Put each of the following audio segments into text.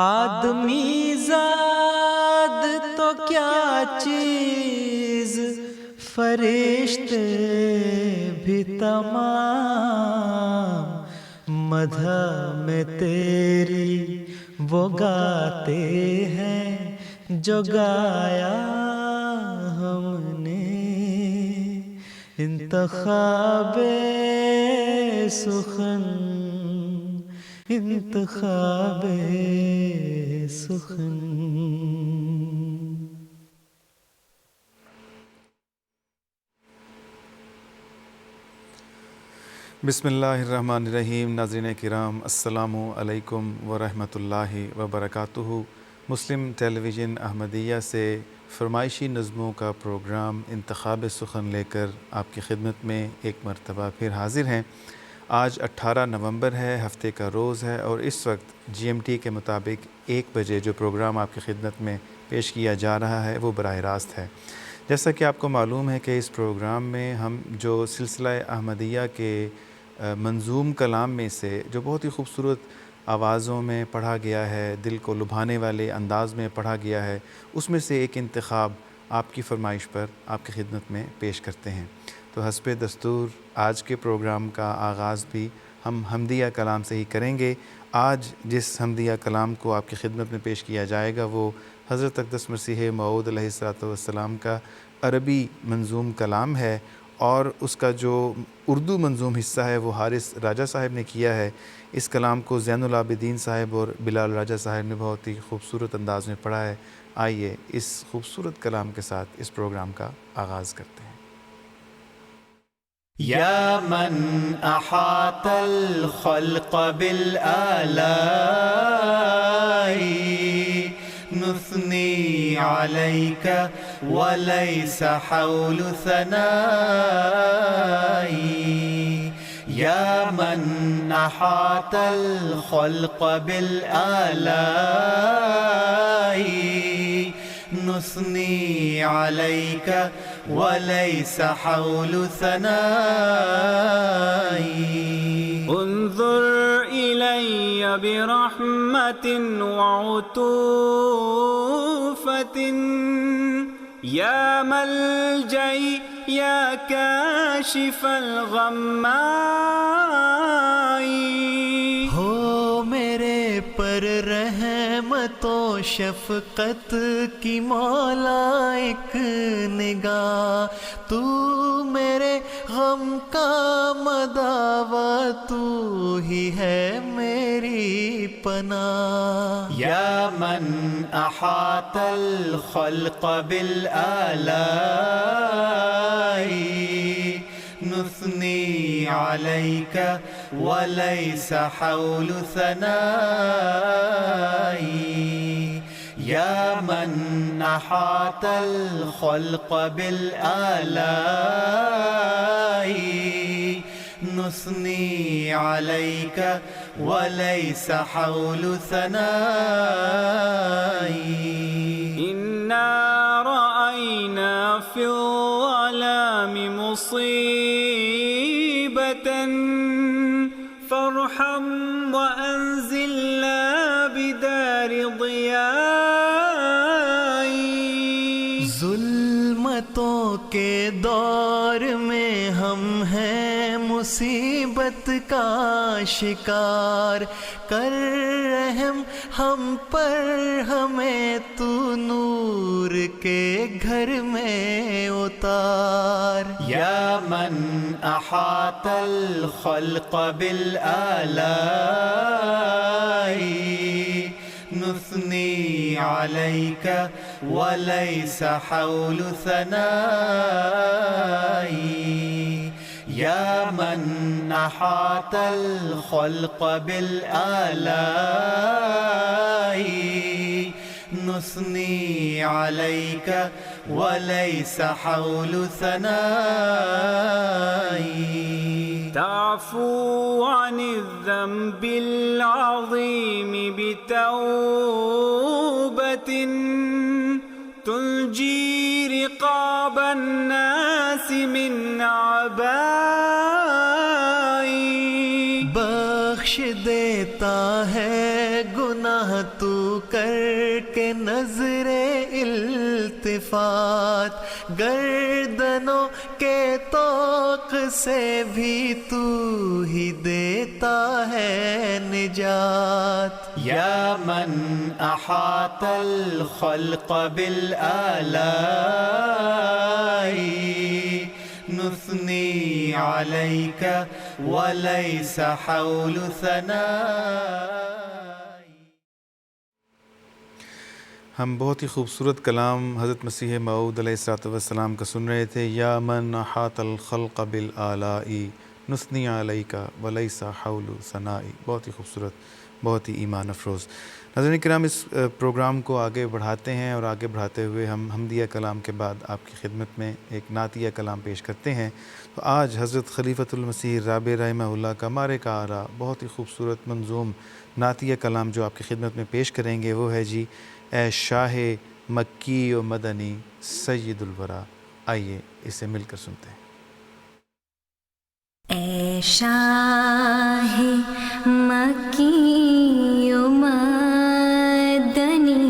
آدمی زاد تو کیا چیز، فرشتے بھی تمام، مدح میں تیری وہ گاتے ہیں جو گایا ہم نے، انتخاب سخن، انتخاب سخن۔ بسم اللہ الرحمن الرحیم۔ ناظرین کرام، السلام علیکم ورحمۃ اللہ وبرکاتہ۔ مسلم ٹیلی ویژن احمدیہ سے فرمائشی نظموں کا پروگرام انتخاب سخن لے کر آپ کی خدمت میں ایک مرتبہ پھر حاضر ہیں۔ آج 18 نومبر ہے، ہفتے کا روز ہے، اور اس وقت GMT کے مطابق 1 بجے جو پروگرام آپ کی خدمت میں پیش کیا جا رہا ہے وہ براہ راست ہے۔ جیسا کہ آپ کو معلوم ہے کہ اس پروگرام میں ہم جو سلسلہ احمدیہ کے منظوم کلام میں سے جو بہت ہی خوبصورت آوازوں میں پڑھا گیا ہے، دل کو لبھانے والے انداز میں پڑھا گیا ہے، اس میں سے ایک انتخاب آپ کی فرمائش پر آپ کی خدمت میں پیش کرتے ہیں۔ تو حسب دستور آج کے پروگرام کا آغاز بھی ہم حمدیہ کلام سے ہی کریں گے۔ آج جس حمدیہ کلام کو آپ کی خدمت میں پیش کیا جائے گا وہ حضرت اقدس مسیح موعود علیہ السلام کا عربی منظوم کلام ہے، اور اس کا جو اردو منظوم حصہ ہے وہ حارث راجہ صاحب نے کیا ہے۔ اس کلام کو زین العابدین صاحب اور بلال راجہ صاحب نے بہت ہی خوبصورت انداز میں پڑھا ہے۔ آئیے اس خوبصورت کلام کے ساتھ اس پروگرام کا آغاز کرتے ہیں۔ یا من احاط الخلق بالآلاء، نثنی علیک ولیس حول ثنائی، یا من احاط الخلق بالآلاء، نثنی علیک ولیس حول ثنائی، انظر الی برحمت وعطوفت، یا ملجئی یا کاشف الغمائی، ہو میرے پر رحمت و شفقت کی مولا ایک نگاہ، تو میرے غم کا مداوا، تو ہی ہے میری پناہ، یا من احاط الخلق بالآلاء، نثنی علیک ولیس حول ثنائی، یا من احاط الخلق بالآلاء، نثنی علیک ولیس حول ثنائی، انا رأینا فی الظلام مصیبة فارحم وانزلنا بدار ضیاء، ظلمتوں کے دور میں ہم ہیں مصیبت کا شکار، کر رحم ہم پر، ہمیں تو نور کے گھر میں اتار، یا من احاط الخلق بالآلاء، نثنی علیک ولیس حول ثنائی، یا من احاط الخلق بالآلاء، نثنی علیک ولیس حول ثنائی، تعفو عن الذنب العظیم بتوبة، تنجی رقاب الناس من عبائی، بخش دیتا ہے گناہ تو تو کر کے نظر التفات، گردنوں کے طوق سے بھی تو ہی دیتا ہے نجات۔ یا من احاط الخلق بالآلاء نثنی علیک ولیس حول ثناء۔ ہم بہت ہی خوبصورت کلام حضرت مسیح موعود علیہ الصلوۃ والسلام کا سن رہے تھے۔ یا من احاط الخلق بالآلاء نثنی علیک ولیس حول ثنائی، بہت ہی خوبصورت، بہت ہی ایمان افروز۔ ناظرین کرام، اس پروگرام کو آگے بڑھاتے ہیں اور آگے بڑھاتے ہوئے ہم حمدیہ کلام کے بعد آپ کی خدمت میں ایک نعتیہ کلام پیش کرتے ہیں۔ تو آج حضرت خلیفۃ المسیح رابع رحمہ اللہ کا مارے کا آرا بہت ہی خوبصورت منظوم نعتیہ کلام جو آپ کی خدمت میں پیش کریں گے وہ ہے جی اے شاہ مکی و مدنی سید الورا۔ آئیے اسے مل کر سنتے ہیں۔ اے شاہ مکی و مدنی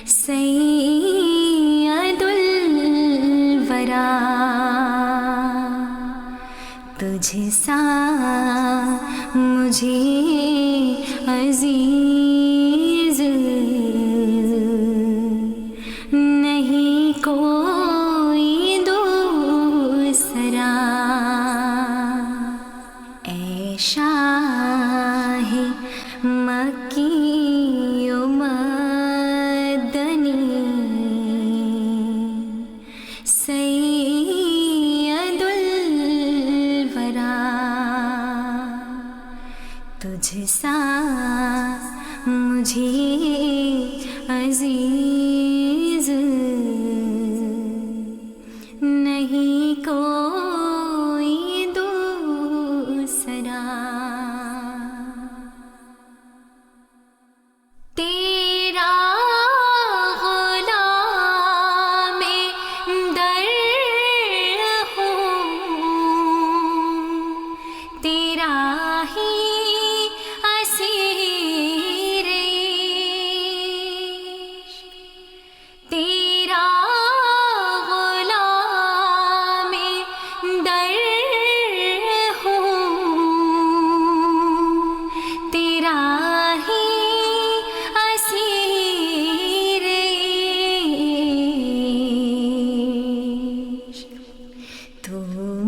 سید الورا، تجھ سا مجھے عزیز نہیں کوئی دوسرا۔ اے شاہ مکی و مدنی سید الورا، تجھ سا مجھے عزیز نہیں کوئی دوسرا۔ تیرا غلام در ہوں، تیرا ہی اسیر عشق، تیرا غلام در ہوں، تیرا ہی اسیر عشق، تو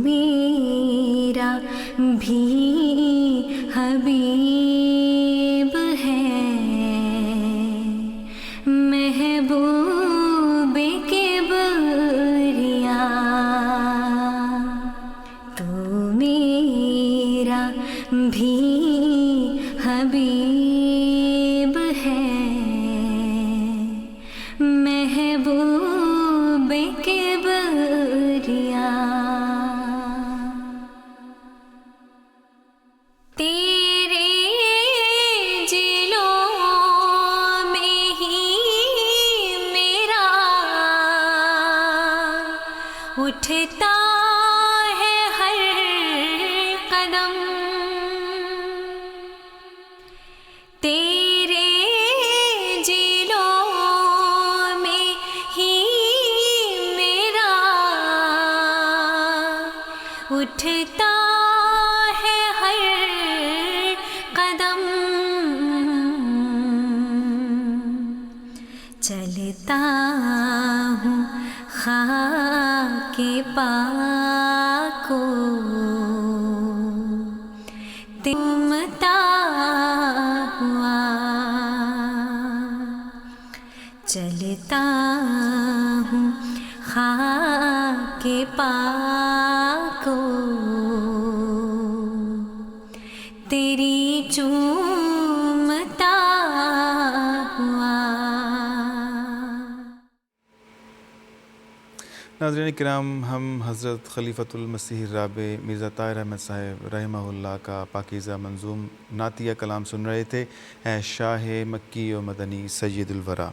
میرا بھی حبیب ہے، محبوب کبریا، تو میرا بھی حبیب ہے، محبوب کبریا۔ تیرے جلوں میں ہی میرا اٹھتا ہے ہر قدم، تیرے جلوں میں ہی میرا اٹھتا ہے ہر قدم، چلتا ہوں خاک پاک کو تمتا ہوا، چلتا ہوں خاک پاک کو تیری چومتا ہوا۔ ناظرین کرام، ہم حضرت خلیفۃ المسیح الرابع مرزا طاہر احمد صاحب رحمہ اللہ کا پاکیزہ منظوم نعتیہ کلام سن رہے تھے، اے شاہ مکی و مدنی سید الورا۔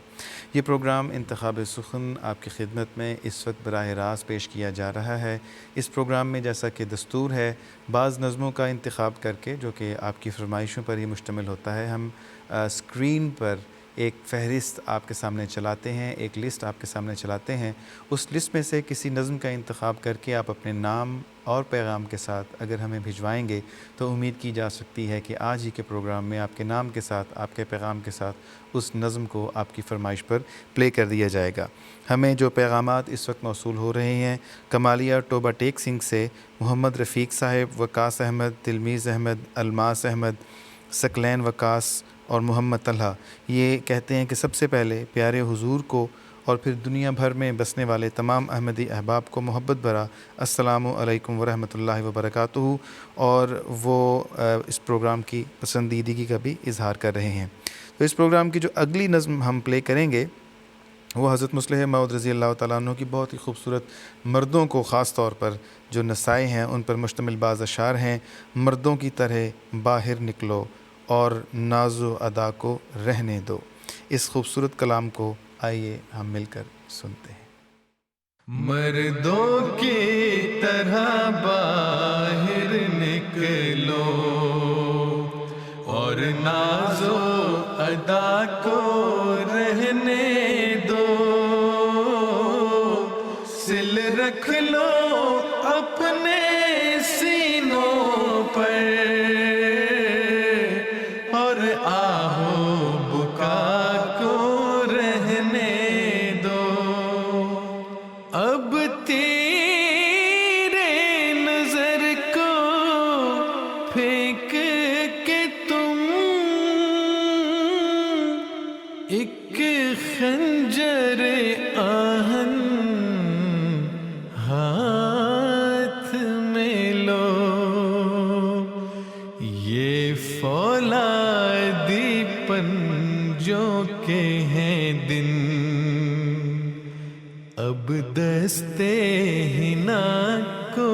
یہ پروگرام انتخاب سخن آپ کی خدمت میں اس وقت براہ راست پیش کیا جا رہا ہے۔ اس پروگرام میں جیسا کہ دستور ہے، بعض نظموں کا انتخاب کر کے، جو کہ آپ کی فرمائشوں پر ہی مشتمل ہوتا ہے، ہم اسکرین پر ایک فہرست آپ کے سامنے چلاتے ہیں، ایک لسٹ آپ کے سامنے چلاتے ہیں۔ اس لسٹ میں سے کسی نظم کا انتخاب کر کے آپ اپنے نام اور پیغام کے ساتھ اگر ہمیں بھجوائیں گے تو امید کی جا سکتی ہے کہ آج ہی کے پروگرام میں آپ کے نام کے ساتھ، آپ کے پیغام کے ساتھ اس نظم کو آپ کی فرمائش پر پلے کر دیا جائے گا۔ ہمیں جو پیغامات اس وقت موصول ہو رہے ہیں، کمالیہ ٹوبہ ٹیک سنگھ سے محمد رفیق صاحب، وقاص احمد، تلمیز احمد، الماس احمد، ثقلین وقاص اور محمد طلحہ، یہ کہتے ہیں کہ سب سے پہلے پیارے حضور کو اور پھر دنیا بھر میں بسنے والے تمام احمدی احباب کو محبت بھرا السلام علیکم ورحمۃ اللہ وبرکاتہ، اور وہ اس پروگرام کی پسندیدگی کا بھی اظہار کر رہے ہیں۔ تو اس پروگرام کی جو اگلی نظم ہم پلے کریں گے وہ حضرت مصلح موعود رضی اللہ تعالیٰ عنہ کی بہت ہی خوبصورت مردوں کو خاص طور پر جو نسائے ہیں ان پر مشتمل بعض اشعار ہیں۔ مردوں کی طرح باہر نکلو اور ناز و ادا کو رہنے دو۔ اس خوبصورت کلام کو آئیے ہم مل کر سنتے ہیں۔ مردوں کی طرح باہر نکلو اور ناز و ادا کو رہنے دو، سل رکھ لو اپنے سینوں پر اور آہو بکا کو رہنے دو۔ اب تیرے نظر کو پھینک کے تم ایک خنجر آہن ہاتھ میں لو، یہ فولادی پنجوں کے ہیں دن، اب دستے ہنا کو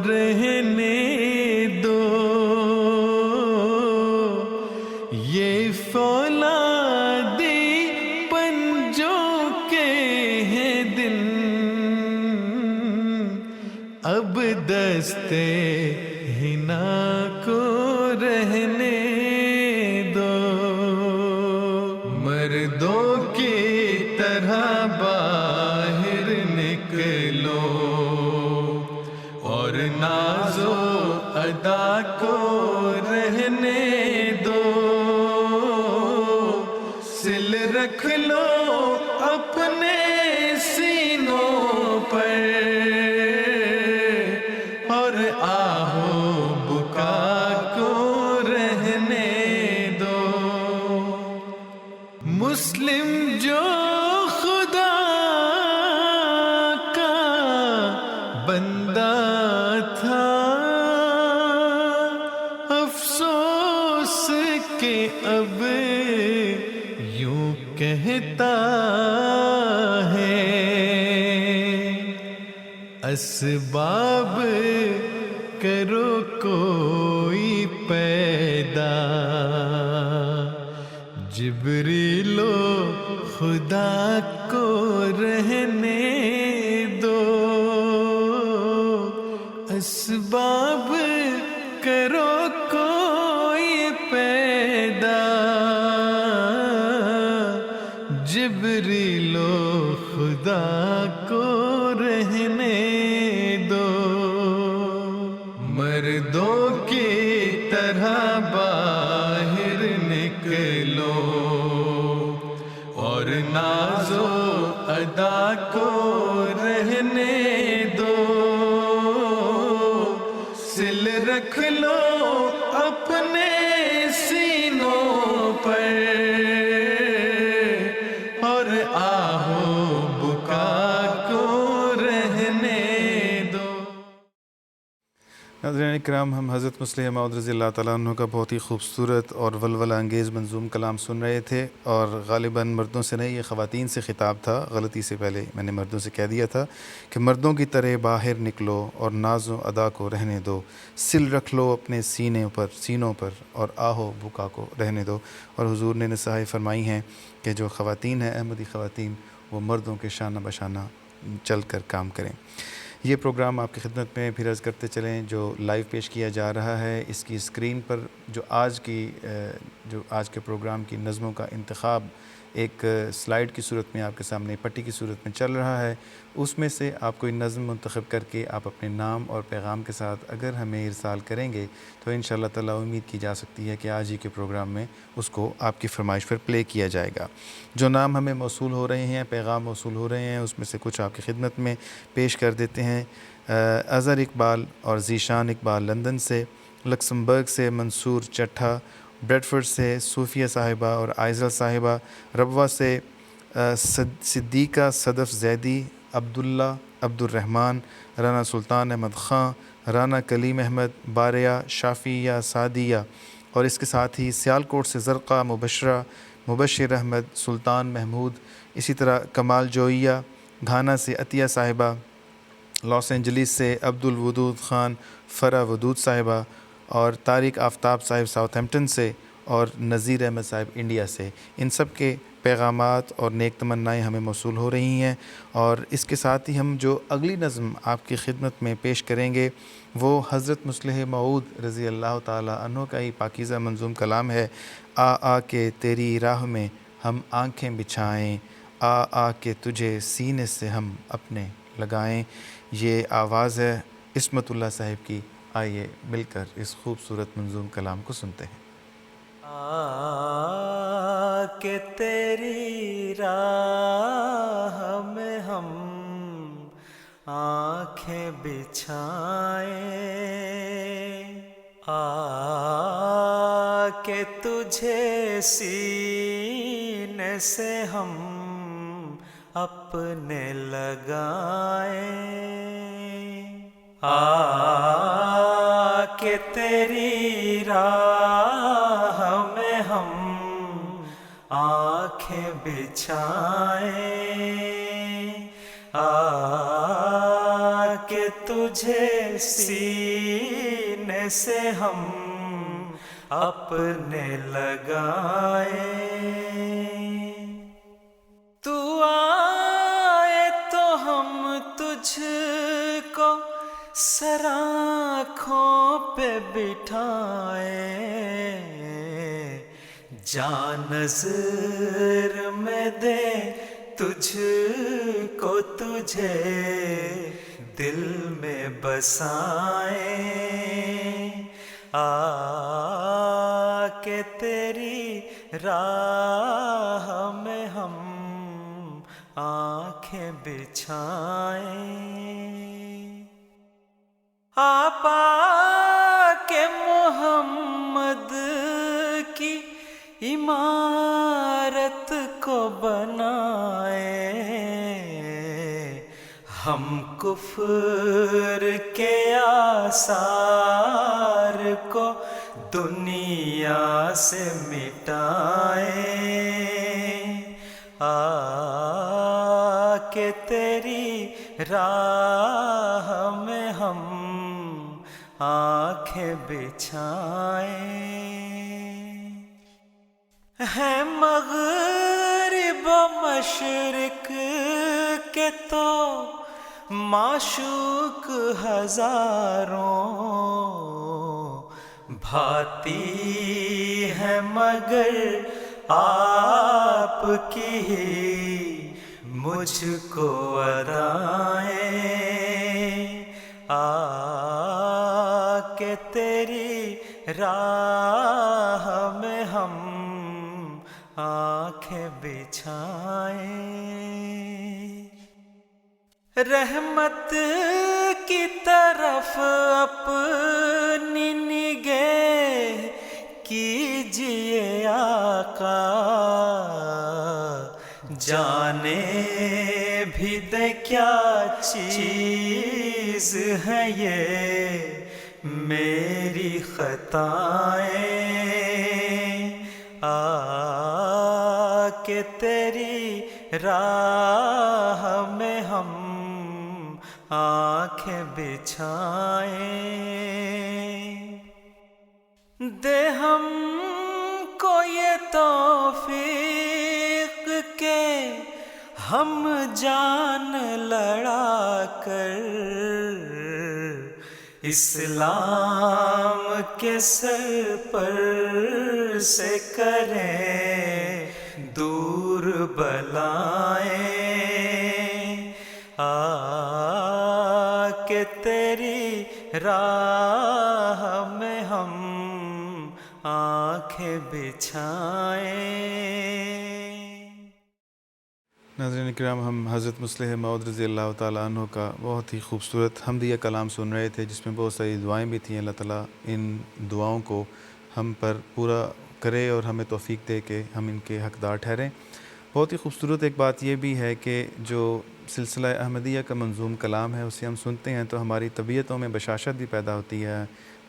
رہنے دو، یہ فولادی پنجوں کے ہیں دن، اب دستے ہنا کو رہنے دو۔ مردوں کی طرح باہر نکلو اور ناز و ادا کو رہنے دو، سل رکھ لو اپنے سینوں پر اور آہو بکا کو رہنے دو۔ مسلم جو خدا کا بندہ تھا، افسوس کہ اب یوں کہتا ہے، اسباب کرو کوئی پیدا، جبریل و خدا کو رہنے دو، اسباب کرو کوئی پیدا، جبریل و خدا کو رہنے دو۔ مردوں کی طرح باہر نکلو اور ناز و ادا کو رہنے دو، سل رکھ لو اپنے سینوں پر اور آہو بکا کو رہنے دو۔ ناظرین کرام، ہم حضرت مسلم موعود رضی اللہ تعالیٰ عنہ کا بہت ہی خوبصورت اور ولولہ انگیز منظوم کلام سن رہے تھے، اور غالباً مردوں سے نہیں، یہ خواتین سے خطاب تھا۔ غلطی سے پہلے میں نے مردوں سے کہہ دیا تھا کہ مردوں کی طرح باہر نکلو اور ناز و ادا کو رہنے دو، سل رکھ لو اپنے سینوں پر اور آہو بکا کو رہنے دو۔ اور حضور نے نصیحتیں فرمائی ہیں کہ جو خواتین ہیں، احمدی خواتین، وہ مردوں کے شانہ بشانہ چل کر کام کریں۔ یہ پروگرام آپ کی خدمت میں پھر عرض کرتے چلیں جو لائیو پیش کیا جا رہا ہے، اس کی اسکرین پر جو آج کے پروگرام کی نظموں کا انتخاب ایک سلائیڈ کی صورت میں آپ کے سامنے پٹی کی صورت میں چل رہا ہے، اس میں سے آپ کوئی نظم منتخب کر کے آپ اپنے نام اور پیغام کے ساتھ اگر ہمیں ارسال کریں گے تو انشاءاللہ تعالیٰ امید کی جا سکتی ہے کہ آج ہی کے پروگرام میں اس کو آپ کی فرمائش پر پلے کیا جائے گا۔ جو نام ہمیں موصول ہو رہے ہیں، پیغام موصول ہو رہے ہیں، اس میں سے کچھ آپ کی خدمت میں پیش کر دیتے ہیں۔ اظہر اقبال اور ذیشان اقبال لندن سے، لکسمبرگ سے منصور چٹھا، بریڈفورڈ سے صوفیہ صاحبہ اور آئزل صاحبہ، ربوہ سے صدیقہ صدف زیدی، عبداللہ عبد الرحمن، رانا سلطان احمد خان، رانا کلیم احمد، باریہ شافیہ سعدیہ، اور اس کے ساتھ ہی سیالکوٹ سے زرقہ مبشر احمد، سلطان محمود، اسی طرح کمال جوئیہ، گھانا سے عطیہ صاحبہ، لاس اینجلیس سے عبد الودود خان، فرح ودود صاحبہ، اور طارق آفتاب صاحب ساؤتھ ہیمپٹن سے، اور نذیر احمد صاحب انڈیا سے۔ ان سب کے پیغامات اور نیک تمنائیں ہمیں موصول ہو رہی ہیں، اور اس کے ساتھ ہی ہم جو اگلی نظم آپ کی خدمت میں پیش کریں گے وہ حضرت مسلم موعود رضی اللہ تعالیٰ عنہ کا ہی پاکیزہ منظوم کلام ہے۔ آ کے تیری راہ میں ہم آنکھیں بچھائیں، آ کے تجھے سینے سے ہم اپنے لگائیں۔ یہ آواز ہے عصمت اللہ صاحب کی۔ آئیے مل کر اس خوبصورت منظوم کلام کو سنتے ہیں۔ کہ تیری راہ میں ہم آنکھیں بچھائیں، کہ تجھے سینے سے ہم اپنے لگائیں، کہ تیری راہ میں ہم آنکھیں بچھائیں، کہ تجھے سینے سے ہم اپنے لگائیں۔ تو آئے تو ہم تجھ کو سر آنکھوں پہ بٹھائیں، جان نظر میں دے تجھ کو، تجھے دل میں بسائیں، کہ تیری راہ میں ہم آنکھیں بچھائیں۔ آپا کے محمد کی عمارت کو بنائیں، ہم کفر کے آثار کو دنیا سے مٹائیں، کہ تیری راہ میں ہم آنکھیں بچھائیں۔ ہے مغرب و مشرق کے تو معشوق ہزاروں، بھاتی ہے مگر آپ کی ہی مجھ کو ادائیں، کہ تیری راہ میں ہم آنکھیں بچھائیں۔ رحمت کی طرف اپنی نگاہ کیجئے آقا، جانے بھی دے کیا چیز ہے یہ میری خطائیں آ کے تیری راہ میں ہم آنکھیں بچھائیں، دے ہم کو یہ توفیق کہ ہم جان لڑا کر اسلام کے سر پر سے کریں دور بلائیں، آ کہ تیری راہ میں ہم آنکھیں بچھائیں۔ ناظرین کرام، ہم حضرت مصلح موعود رضی اللہ تعالیٰ عنہ کا بہت ہی خوبصورت حمدیہ کلام سن رہے تھے، جس میں بہت ساری دعائیں بھی تھیں۔ اللہ تعالیٰ ان دعاؤں کو ہم پر پورا کرے اور ہمیں توفیق دے کہ ہم ان کے حقدار ٹھہریں۔ بہت ہی خوبصورت ایک بات یہ بھی ہے کہ جو سلسلہ احمدیہ کا منظوم کلام ہے اسے ہم سنتے ہیں تو ہماری طبیعتوں میں بشاشت بھی پیدا ہوتی ہے،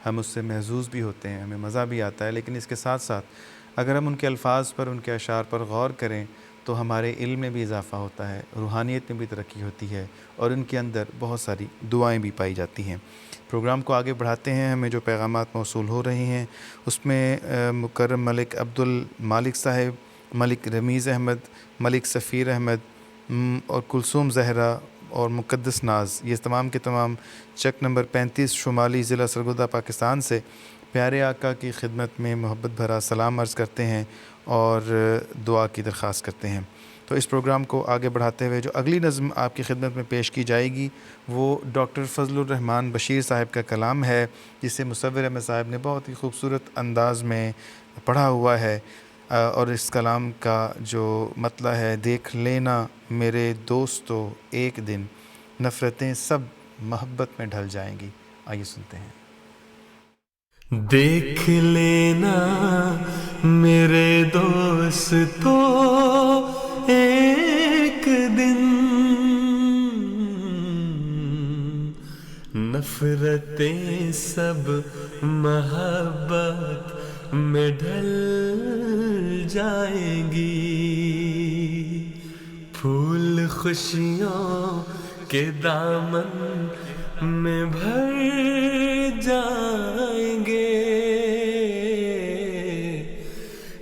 ہم اس سے محظوظ بھی ہوتے ہیں، ہمیں مزہ بھی آتا ہے، لیکن اس کے ساتھ ساتھ اگر ہم ان کے الفاظ پر، ان کے اشعار پر غور کریں تو ہمارے علم میں بھی اضافہ ہوتا ہے، روحانیت میں بھی ترقی ہوتی ہے، اور ان کے اندر بہت ساری دعائیں بھی پائی جاتی ہیں۔ پروگرام کو آگے بڑھاتے ہیں۔ ہمیں جو پیغامات موصول ہو رہے ہیں اس میں مکرم ملک عبدالمالک صاحب، ملک رمیز احمد، ملک سفیر احمد اور کلثوم زہرا اور مقدس ناز، یہ تمام کے تمام چک نمبر 35 شمالی ضلع سرگودہ پاکستان سے پیارے آقا کی خدمت میں محبت بھرا سلام عرض کرتے ہیں اور دعا کی درخواست کرتے ہیں۔ تو اس پروگرام کو آگے بڑھاتے ہوئے جو اگلی نظم آپ کی خدمت میں پیش کی جائے گی وہ ڈاکٹر فضل الرحمان بشیر صاحب کا کلام ہے، جسے مصور احمد صاحب نے بہت ہی خوبصورت انداز میں پڑھا ہوا ہے، اور اس کلام کا جو مطلع ہے: دیکھ لینا میرے دوستو ایک دن، نفرتیں سب محبت میں ڈھل جائیں گی۔ آئیے سنتے ہیں۔ دیکھ لینا میرے دوستو ایک دن، نفرتیں سب محبت میں ڈھل جائیں گی، پھول خوشیوں کے دامن میں بھر جائیں گے،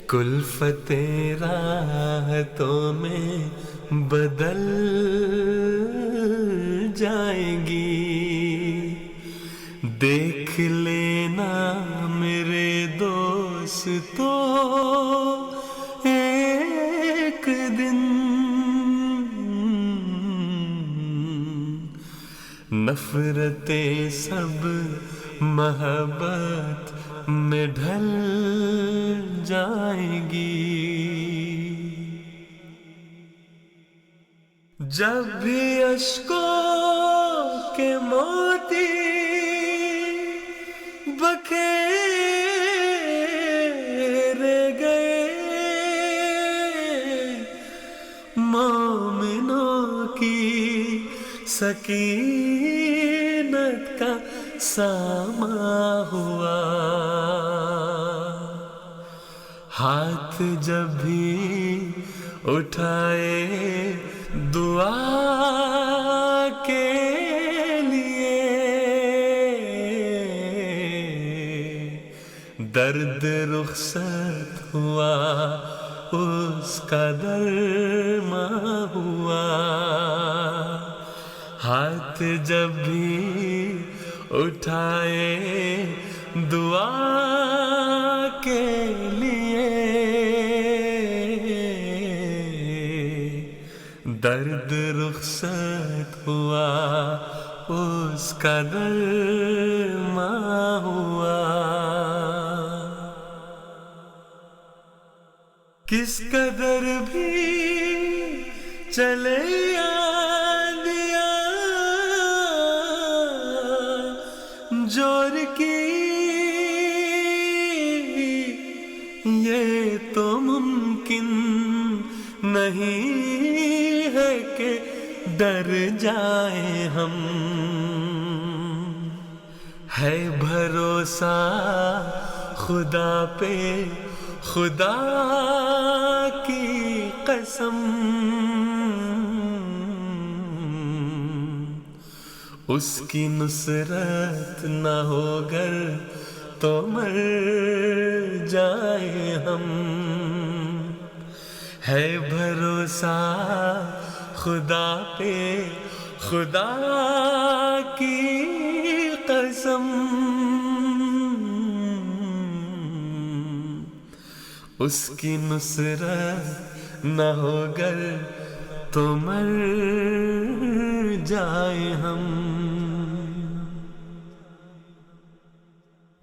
کلفتیں راحتوں میں بدل جائیں گی، دیکھ لینا میرے دوستو ایک دن، نفرتیں سب محبت میں ڈھل جائیں گی، جب بھی اشکوں کے موتی بکھیرے گئے، مومنوں کی سکینت کا ساماں ہوا، ہاتھ جب بھی اٹھائے دعا کے لیے، درد رخصت ہوا اس کا درماں ہوا، ہاتھ جب بھی اٹھائے دعا کے لیے، درد رخصت ہوا اس کا درماں ہوا، کس قدر بھی چلے جور کی، یہ تو ممکن نہیں ہے کہ ڈر جائیں ہم، ہے بھروسہ خدا پہ خدا کی قسم، اس کی نصرت نہ ہو گر تو مر جائے ہم، ہے بھروسہ خدا پہ خدا کی قسم، اس کی نصرت نہ ہو گر تو مر جائے ہم،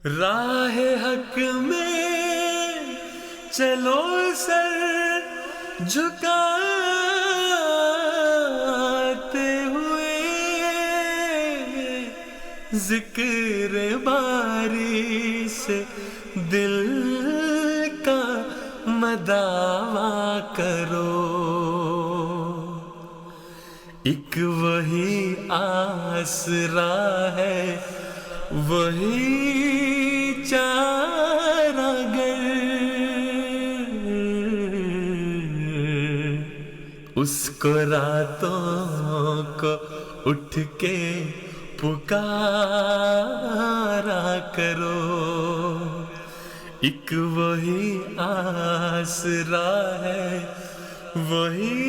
راہ حق میں چلو سر جھکاتے ہوئے، ذکر باری سے دل کا مداوا کرو، ایک وہی آسرا ہے وہی چارہ گر، اس کو راتوں کو اٹھ کے پکارا کرو، ایک وہی آسرا ہے وہی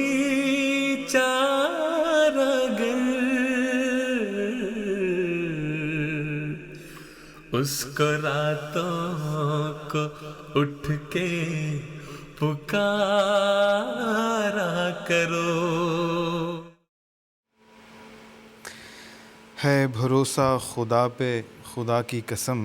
چارہ گر، اس کو راتوں کو اٹھ کے پکارا کرو، ہے بھروسہ خدا پہ خدا کی قسم،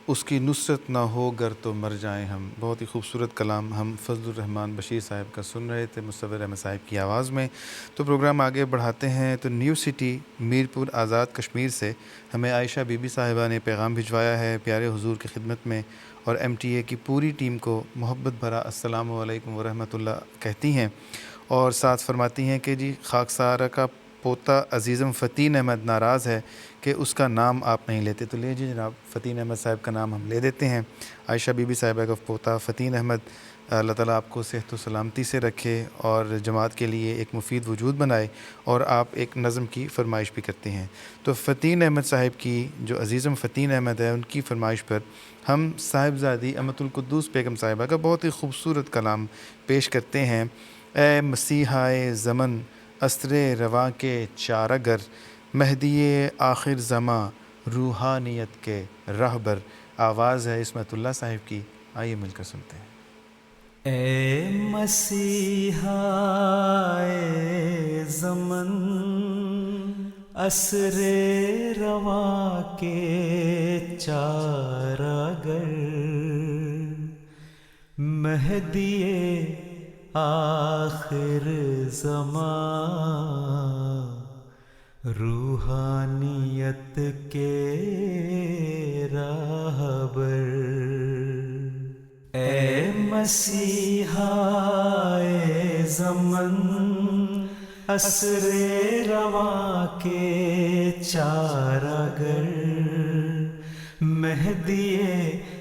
اس کی نصرت نہ ہو گر تو مر جائیں ہم۔ بہت ہی خوبصورت کلام ہم فضل الرحمان بشیر صاحب کا سن رہے تھے مصور احمد صاحب کی آواز میں۔ تو پروگرام آگے بڑھاتے ہیں تو نیو سٹی میرپور آزاد کشمیر سے ہمیں عائشہ بی بی صاحبہ نے پیغام بھجوایا ہے پیارے حضور کی خدمت میں، اور ایم ٹی اے کی پوری ٹیم کو محبت بھرا السلام علیکم ورحمۃ اللہ کہتی ہیں، اور ساتھ فرماتی ہیں کہ جی خاکسارہ کا پوتا عزیزم فتین احمد ناراض ہے کہ اس کا نام آپ نہیں لیتے، تو لیجیے جناب فتین احمد صاحب کا نام ہم لے دیتے ہیں۔ عائشہ بی بی صاحبہ کا پوتا فتین احمد، اللہ تعالیٰ آپ کو صحت و سلامتی سے رکھے اور جماعت کے لیے ایک مفید وجود بنائے، اور آپ ایک نظم کی فرمائش بھی کرتے ہیں۔ تو فتین احمد صاحب کی جو عزیزم فتین احمد ہے ان کی فرمائش پر ہم صاحبزادی امت القدوس بیگم صاحبہ کا بہت ہی خوبصورت کلام پیش کرتے ہیں۔ اے مسیحائے زمن اسرِ رواں کے چارہ گر، مہدی آخر زماں روحانیت کے رہبر۔ آواز ہے عصمت اللہ صاحب کی، آئیے مل کر سنتے ہیں۔ اے مسیحائے زمن عصر رواں کے چارہ گر، مہدی آخر زمان روحانیت کے راہبر۔ اے مسیحائے زمن عصر رواں کے چارہ گر، مہدی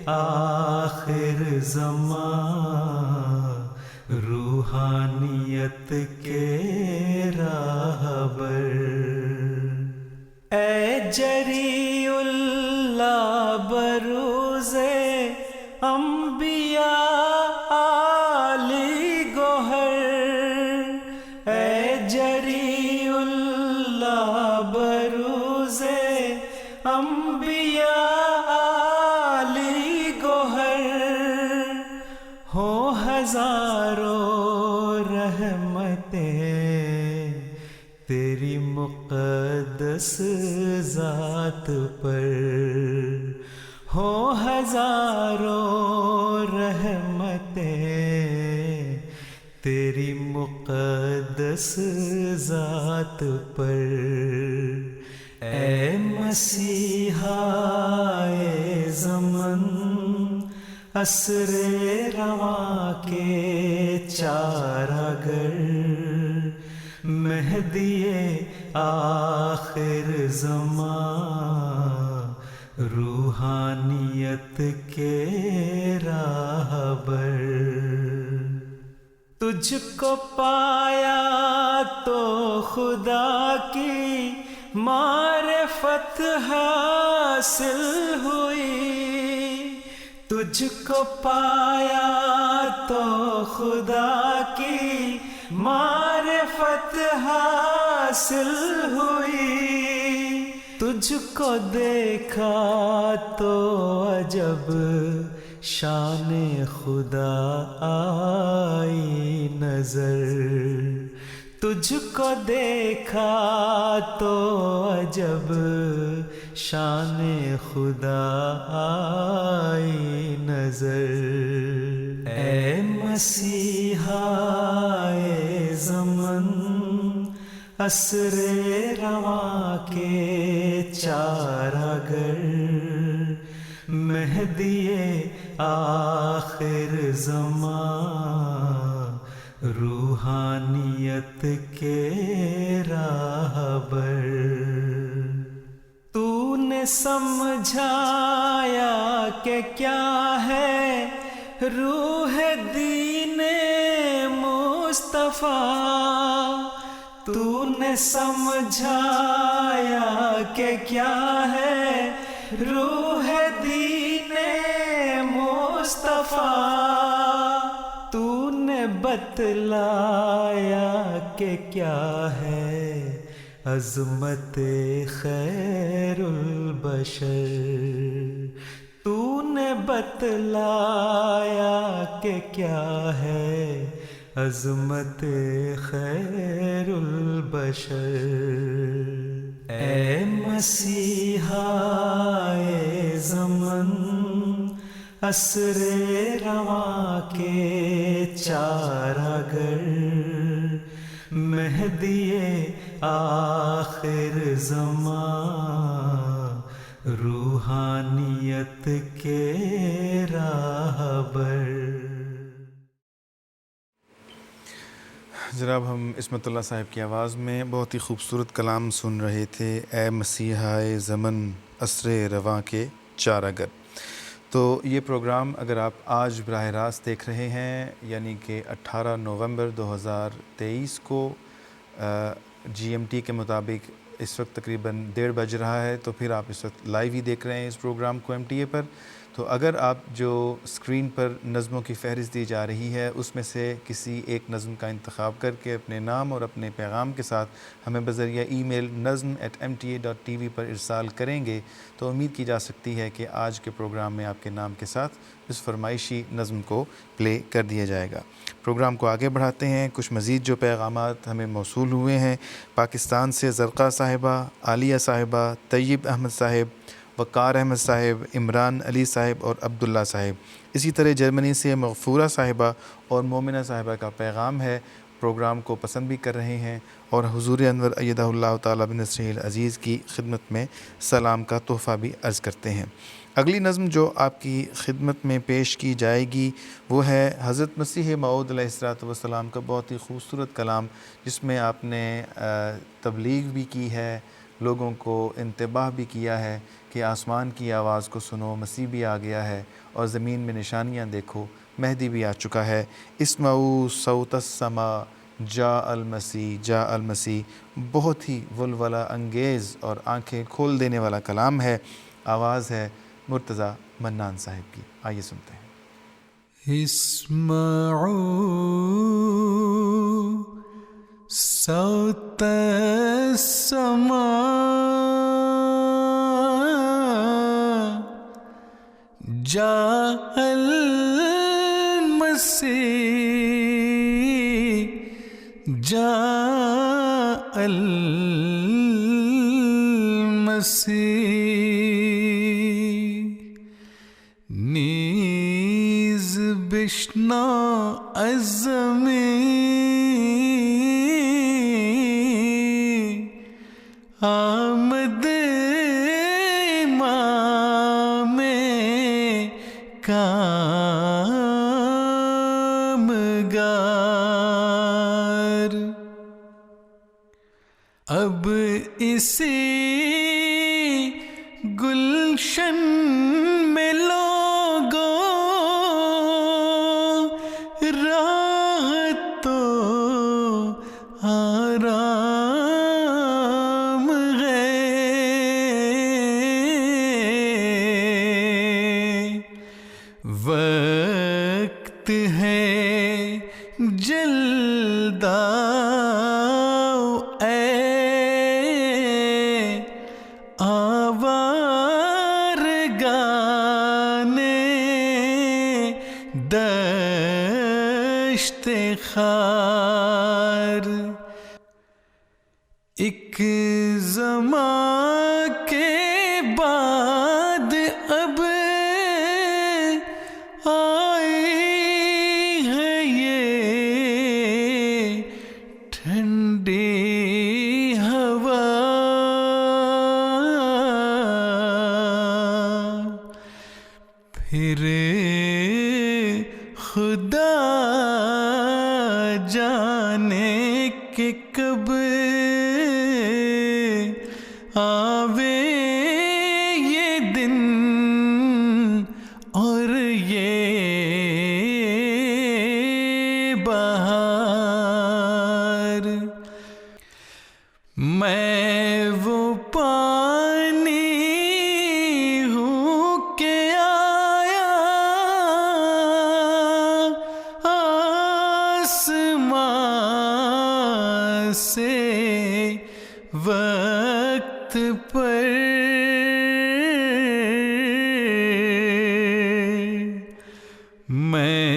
آخر زمان روحانیت کے راہبر۔ اے جری اللہ بروز انبیاء عالی گوہر، اے جری اللہ بروز انبیاء عالی گوہر، ہو ہزاروں رحمتیں تیری مقدس ذات پر، ہو ہزاروں رحمتیں تیری مقدس ذات پر۔ اے مسیحائے زمن عصر رواں کے چارہ گر، مہدی آخر زمان روح روحانیت کے راہبر. تجھ کو پایا تو خدا کی معرفت حاصل ہوئی. تجھ کو پایا تو خدا کی معرفت حاصل ہوئی. تجھ کو دیکھا تو عجب شان خدا آئی نظر. تجھ کو دیکھا تو عجب شان خدا آئی نظر. اے مسیحا اے زمن عصر رواں کے چارگر. مہدی آخر زمان روحانیت کے راہبر. تو نے سمجھایا کہ کیا ہے روح دین مصطفیٰ. تو نے سمجھایا کہ کیا ہے روح دین مصطفیٰ. تو نے بتلایا کہ کیا ہے عظمت خیر البشر. تو نے بتلایا کہ کیا ہے عظمت خیر البشر. اے مسیحا اے زمن عصر رواں کے چارگر. مہدی آخر زمان روحانیت کے راہبر. جناب ہم عصمت اللہ صاحب کی آواز میں بہت ہی خوبصورت کلام سن رہے تھے. اے مسیحا اے زمن عصر رواں کے چارگر. تو یہ پروگرام اگر آپ آج براہ راست دیکھ رہے ہیں یعنی کہ 18 نومبر 2023 کو GMT کے مطابق اس وقت تقریباً 1:30 بج رہا ہے، تو پھر آپ اس وقت لائیو ہی دیکھ رہے ہیں اس پروگرام کو MTA پر. تو اگر آپ جو اسکرین پر نظموں کی فہرست دی جا رہی ہے اس میں سے کسی ایک نظم کا انتخاب کر کے اپنے نام اور اپنے پیغام کے ساتھ ہمیں بذریعہ ای میل nazm@mta.tv پر ارسال کریں گے تو امید کی جا سکتی ہے کہ آج کے پروگرام میں آپ کے نام کے ساتھ اس فرمائشی نظم کو پلے کر دیا جائے گا. پروگرام کو آگے بڑھاتے ہیں. کچھ مزید جو پیغامات ہمیں موصول ہوئے ہیں پاکستان سے زرقا صاحبہ، عالیہ صاحبہ، طیب احمد صاحب، وقار احمد صاحب، عمران علی صاحب اور عبداللہ صاحب. اسی طرح جرمنی سے مغفورہ صاحبہ اور مومنہ صاحبہ کا پیغام ہے، پروگرام کو پسند بھی کر رہے ہیں اور حضور انور ایدہ اللہ تعالیٰ بنصرہ العزیز کی خدمت میں سلام کا تحفہ بھی عرض کرتے ہیں. اگلی نظم جو آپ کی خدمت میں پیش کی جائے گی وہ ہے حضرت مسیح موعود علیہ الصلوۃ والسلام کا بہت ہی خوبصورت کلام، جس میں آپ نے تبلیغ بھی کی ہے، لوگوں کو انتباہ بھی کیا ہے کہ آسمان کی آواز کو سنو، مسیح بھی آ گیا ہے اور زمین میں نشانیاں دیکھو، مہدی بھی آ چکا ہے. اسمعوا صوت السماء جاء المسیح جاء المسیح. بہت ہی ولولہ انگیز اور آنکھیں کھول دینے والا کلام ہے. آواز ہے مرتضیٰ منان صاحب کی. آئیے سنتے ہیں. اسمعوا صوت السماء جاء المسیح جاء المسیح. نیز بشنو از زمین آمد امام کامگار. اب اسی گلشن میں لو جلداؤ اے آوارگان دشت خار، ایک زمان کے بعد اب آئی ہے یہ ٹھنڈی ہوا، پھر خدا جانے کہ کب آوے یہ دن اور یہ بہار، میں وہ پانی ہوں کہ آیا آسمان سے وقت پر، میں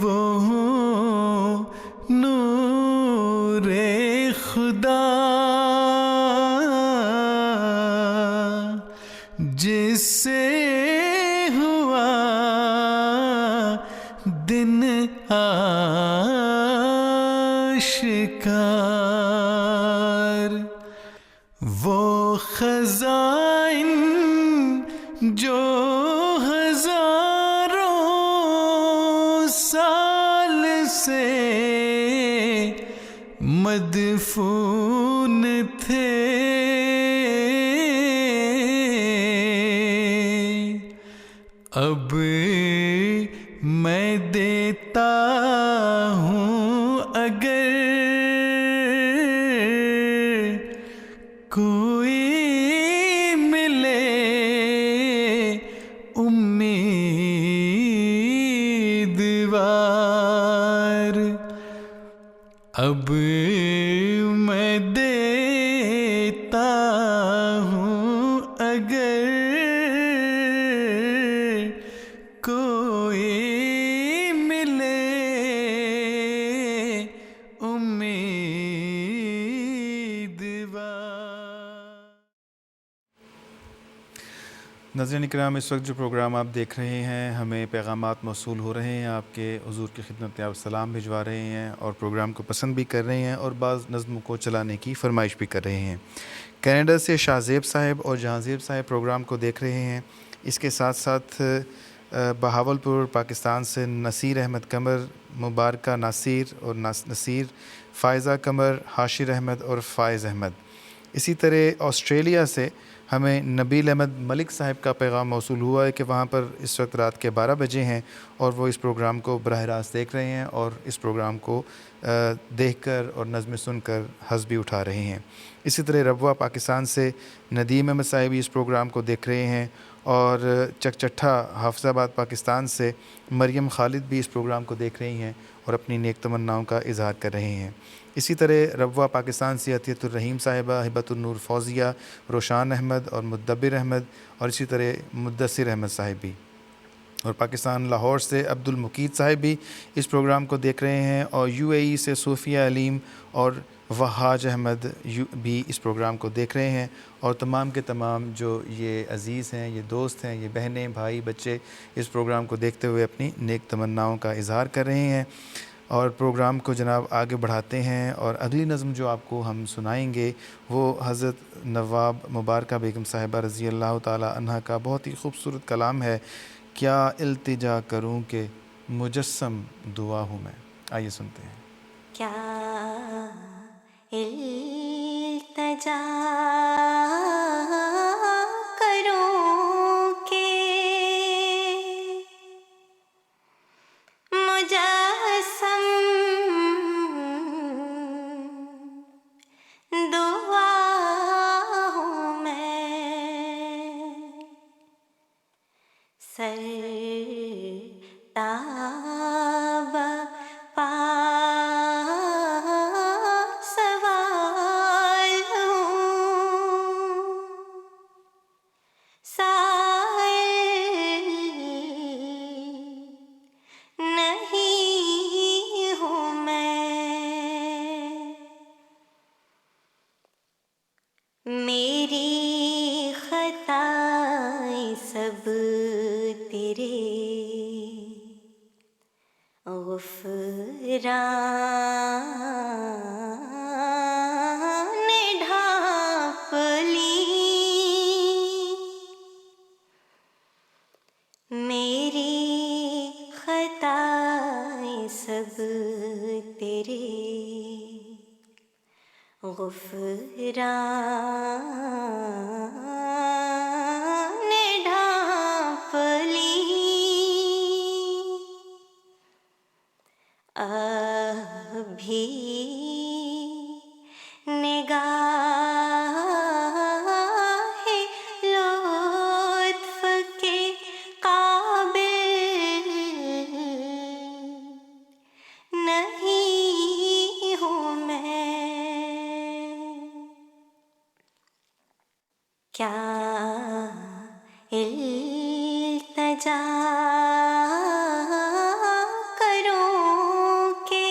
وہ ہوں نور خدا جس سے ہوا دن آشکار، وہ خزائن جو ہزاروں سال سے مدفون تھے، اب میں دیتا ہوں اگر کوئی ملے امیدوار، اب میں دیتا ہوں اگر کوئی ملے امیدوار۔ ناظرین اکرام، اس وقت جو پروگرام آپ دیکھ رہے ہیں، ہمیں پیغامات موصول ہو رہے ہیں، آپ کے حضور کی خدمت میں آپ سلام بھجوا رہے ہیں اور پروگرام کو پسند بھی کر رہے ہیں اور بعض نظموں کو چلانے کی فرمائش بھی کر رہے ہیں۔ کینیڈا سے شاہ زیب صاحب اور جہاں زیب صاحب پروگرام کو دیکھ رہے ہیں۔ اس کے ساتھ ساتھ بہاولپور پاکستان سے نصیر احمد قمر، مبارکہ ناصیر اور نصیر، فائزہ قمر، حاشر احمد اور فائز احمد۔ اسی طرح آسٹریلیا سے ہمیں نبیل احمد ملک صاحب کا پیغام موصول ہوا ہے کہ وہاں پر اس وقت رات کے 12 بجے ہیں اور وہ اس پروگرام کو براہ راست دیکھ رہے ہیں اور اس پروگرام کو دیکھ کر اور نظمیں سن کر حظ بھی اٹھا رہے ہیں۔ اسی طرح ربوہ پاکستان سے ندیم احمد صاحب بھی اس پروگرام کو دیکھ رہے ہیں اور چکچٹھا حافظ آباد پاکستان سے مریم خالد بھی اس پروگرام کو دیکھ رہی ہیں اور اپنی نیک تمناؤں کا اظہار کر رہے ہیں۔ اسی طرح ربوہ پاکستان سے عطیۃ الرحیم صاحبہ، ہبۃ النور فوزیہ، روشان احمد اور مدبر احمد اور اسی طرح مدثر احمد صاحب بھی، اور پاکستان لاہور سے عبد المقید صاحب بھی اس پروگرام کو دیکھ رہے ہیں، اور یو اے ای سے صوفیہ علیم اور وہاج احمد بھی اس پروگرام کو دیکھ رہے ہیں، اور تمام کے تمام جو یہ عزیز ہیں، یہ دوست ہیں، یہ بہنیں، بھائی، بچے اس پروگرام کو دیکھتے ہوئے اپنی نیک تمناؤں کا اظہار کر رہے ہیں۔ اور پروگرام کو جناب آگے بڑھاتے ہیں، اور اگلی نظم جو آپ کو ہم سنائیں گے وہ حضرت نواب مبارکہ بیگم صاحبہ رضی اللہ تعالی عنہ کا بہت ہی خوبصورت کلام ہے، کیا التجا کروں کہ مجسم دعا ہوں میں۔ آئیے سنتے ہیں۔ کیا التجا کروں کہ مجسم دعا ہوں میں، سر تاب غفران ڈھانپ لی میری خطائیں سب تیرے غفران ڈھانپ لی ابھی نگاہ لطف کے قابل نہیں ہوں میں کیا التجا کروں کہ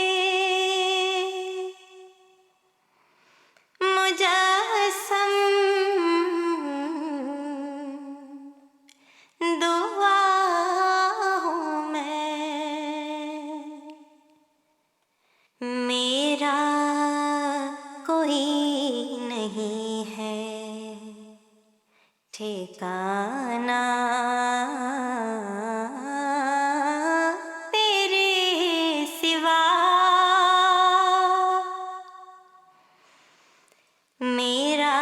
مجسم دعا ہوں میں میرا کوئی نہیں ہے ٹھکانہ تیرے سوا میرا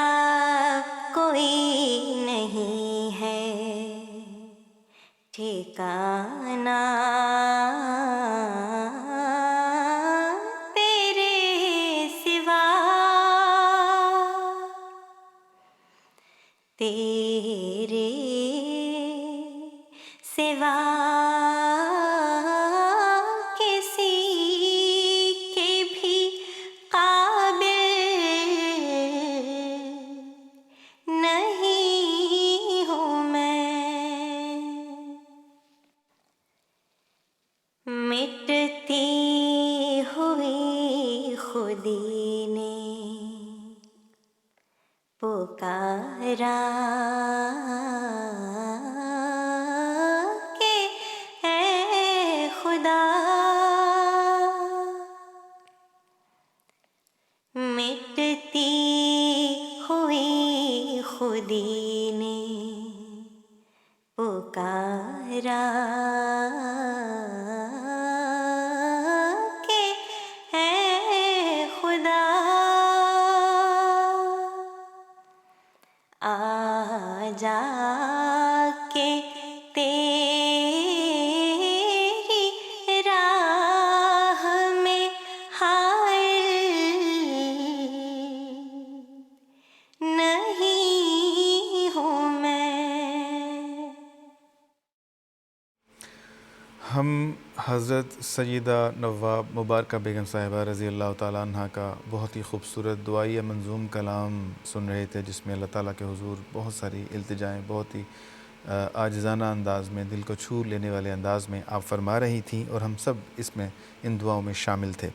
کوئی نہیں ہے ٹھکانہ تیرے سوا تیرے سوا کسی کے بھی قابل نہیں ہوں میں مٹتی ہوئی خودی نے پکارا کہ اے خدا مٹتی ہوئی خودی نے پکارا کہ اے خدا آ جا کے تیری راہ میں حائل نہیں ہوں میں ہم حضرت سیدہ نواب مبارکہ بیگم صاحبہ رضی اللہ تعالیٰ عنہ کا بہت ہی خوبصورت دعائیہ منظوم کلام سن رہے تھے، جس میں اللہ تعالیٰ کے حضور بہت ساری التجائیں بہت ہی عاجزانہ انداز میں، دل کو چھو لینے والے انداز میں آپ فرما رہی تھیں، اور ہم سب اس میں ان دعاؤں میں شامل تھے۔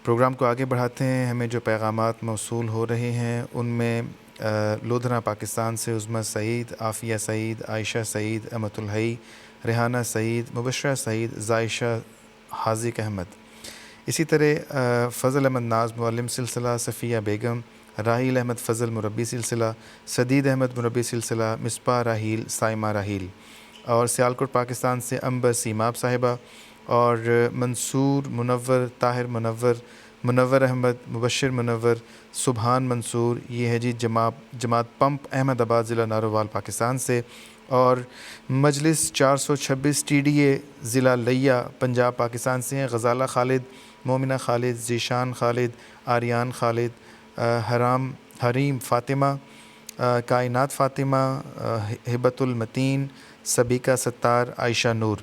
پروگرام کو آگے بڑھاتے ہیں۔ ہمیں جو پیغامات موصول ہو رہے ہیں ان میں لودھرا پاکستان سے عظمہ سعید، عافیہ سعید، عائشہ سعید، امت الحی، ریحانہ سعید، مبشرہ سعید، زائشہ حاذق احمد، اسی طرح فضل احمد ناز معلم سلسلہ، صفیہ بیگم، راحیل احمد فضل مربی سلسلہ، سدید احمد مربی سلسلہ، مصباح راحیل، سائمہ راحیل، اور سیالکوٹ پاکستان سے امبر سیماب صاحبہ، اور منصور منور، طاہر منور، منور احمد، مبشر منور، سبحان منصور، یہ ہے جی جماعت پمپ احمد آباد ضلع نارووال پاکستان سے، اور مجلس 426 TDA ضلع لیا پنجاب پاکستان سے ہیں غزالہ خالد، مومنہ خالد، ذیشان خالد، آریان خالد، حریم فاطمہ، کائنات فاطمہ، ہبت المتین، سبیکہ ستار، عائشہ نور۔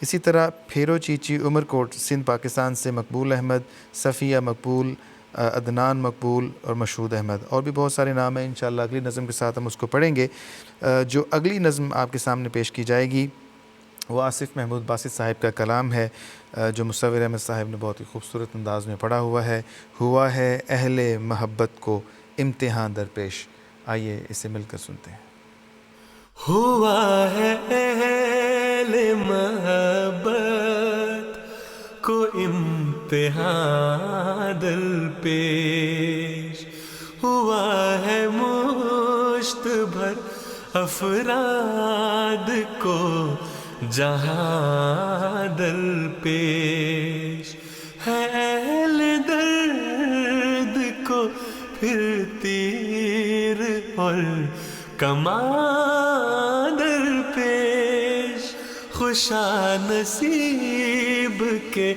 اسی طرح پھیرو چیچی عمر کوٹ سندھ پاکستان سے مقبول احمد، صفیہ مقبول، عدنان مقبول اور مشہود احمد، اور بھی بہت سارے نام ہیں۔ انشاءاللہ اگلی نظم کے ساتھ ہم اس کو پڑھیں گے۔ جو اگلی نظم آپ کے سامنے پیش کی جائے گی وہ آصف محمود باسط صاحب کا کلام ہے، جو مصور احمد صاحب نے بہت ہی خوبصورت انداز میں پڑھا ہوا ہے۔ ہوا ہے اہل محبت کو امتحان درپیش، آئیے اسے مل کر سنتے ہیں۔ ہوا ہے اہل محبت کو امتحان دل پیش ہوا ہے، مشت بھر افراد کو جہاں دل پیش ہے، اہل درد کو پھر تیر اور کمان در پیش، خوشا نصیب کے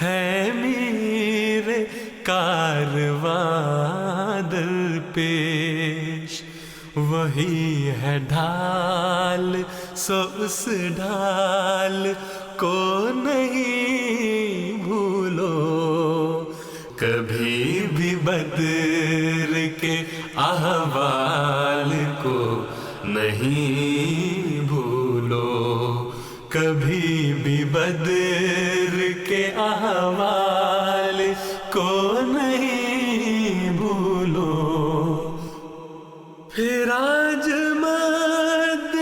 ہے میرے کارواں در پیش، وہی ہے ڈھال سو اس ڈھال کو نہیں بھولو، کبھی بھی بدر کے احوال کو نہیں بھولو، کبھی بھی بدر کے احوال کو نہیں بھولو، پھر آج مد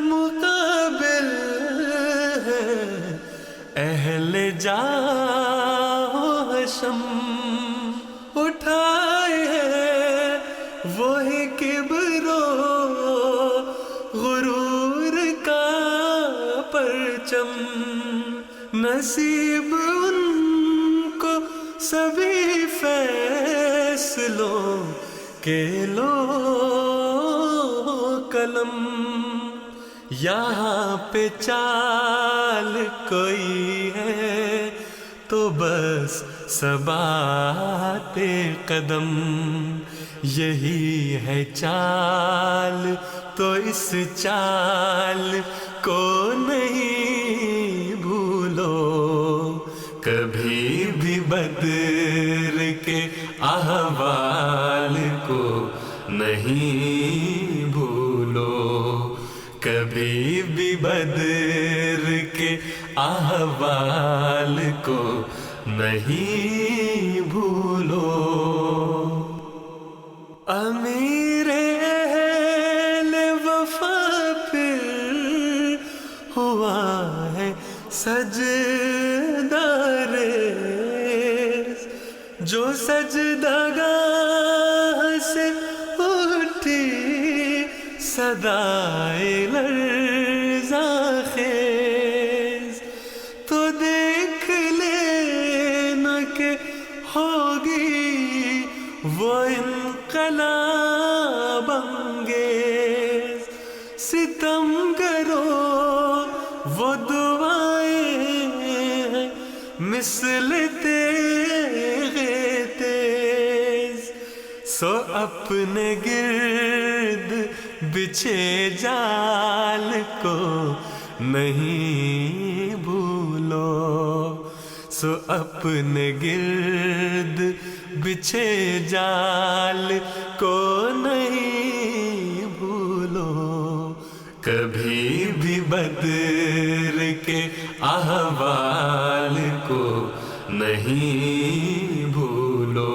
مقابل ہے اہل جاہشم، اٹھائے ہیں وہی کبر و غرور کا پرچم، نصیب ان کو سبھی فیصلوں کے لو قلم، یہاں پہ چال کوئی ہے تو بس ثبات قدم، یہی ہے چال تو اس چال کو نہیں بھولو، کبھی بھی بدر کے احوال کو نہیں بھولو، کبھی بھی بدر کے احوال کو نہیں بھولو، امیر اہل وفا پھر ہوا ہے سجدہ ریز، جو سجدگاہ سے اٹھی صدائے لرزاں خیز، تو دیکھ لینا کہ ہوگی وہ انقلاب انگیز، ستم کرو وہ دعائیں مثل تیغ تیز، سو اپنے گرد بچھے جال کو نہیں بھولو، سو اپنے گرد بچھے جال کو نہیں بھولو، کبھی بھی بدر کے احوال کو نہیں بھولو،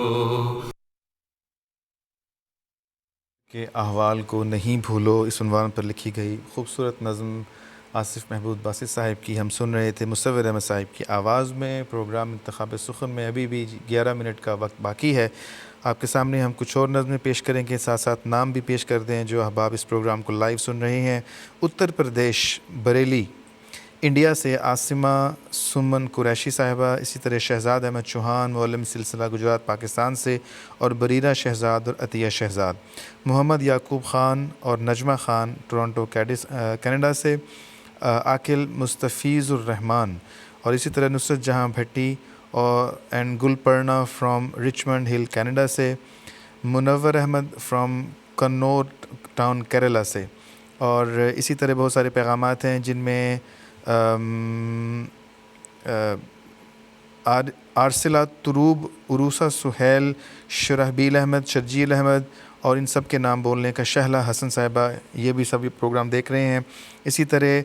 کہ احوال کو نہیں بھولو اس عنوان پر لکھی گئی خوبصورت نظم آصف محمود باسط صاحب کی ہم سن رہے تھے مصور احمد صاحب کی آواز میں۔ پروگرام انتخاب سخن میں ابھی بھی 11 منٹ کا وقت باقی ہے، آپ کے سامنے ہم کچھ اور نظمیں پیش کریں گے، ساتھ ساتھ نام بھی پیش کر دیں جو احباب اس پروگرام کو لائیو سن رہے ہیں۔ اتر پردیش بریلی انڈیا سے عاصمہ سمن قریشی صاحبہ، اسی طرح شہزاد احمد چوہان معلم سلسلہ گجرات پاکستان سے، اور بریرہ شہزاد اور عطیہ شہزاد، محمد یعقوب خان اور نجمہ خان ٹورانٹو کینیڈا سے، عاقل مستفیض الرحمان، اور اسی طرح نصرت جہاں بھٹی اینڈ گلپرنا فرام رچمنڈ ہل کینیڈا سے، منور احمد فرام کنور ٹاؤن کیرلا سے، اور اسی طرح بہت سارے پیغامات ہیں جن میں ارسلہ تروب، عروسہ سہیل، شرحبیل احمد، شرجیل احمد، اور ان سب کے نام بولنے کا شہلہ حسن صاحبہ، یہ بھی سبھی پروگرام دیکھ رہے ہیں۔ اسی طرح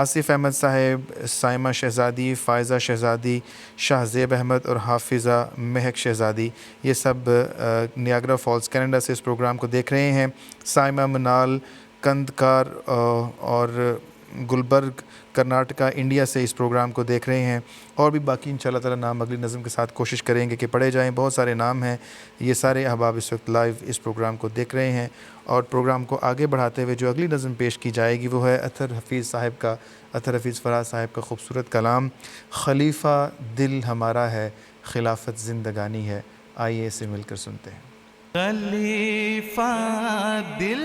آصف احمد صاحب، سائمہ شہزادی، فائزہ شہزادی، شاہ زیب احمد اور حافظہ مہک شہزادی، یہ سب نیاگرا فالز کینیڈا سے اس پروگرام کو دیکھ رہے ہیں۔ سائمہ منال، کندکار اور گلبرگ کرناٹکا انڈیا سے اس پروگرام کو دیکھ رہے ہیں، اور بھی باقی انشاءاللہ تعالی نام اگلی نظم کے ساتھ کوشش کریں گے کہ پڑھے جائیں۔ بہت سارے نام ہیں، یہ سارے احباب اس وقت لائیو اس پروگرام کو دیکھ رہے ہیں، اور پروگرام کو آگے بڑھاتے ہوئے جو اگلی نظم پیش کی جائے گی وہ ہے اطہر حفیظ صاحب کا، اطہر حفیظ فراز صاحب کا خوبصورت کلام، خلیفہ دل ہمارا ہے خلافت زندگانی ہے۔ آئیے اسے مل کر سنتے ہیں۔ خلیفہ دل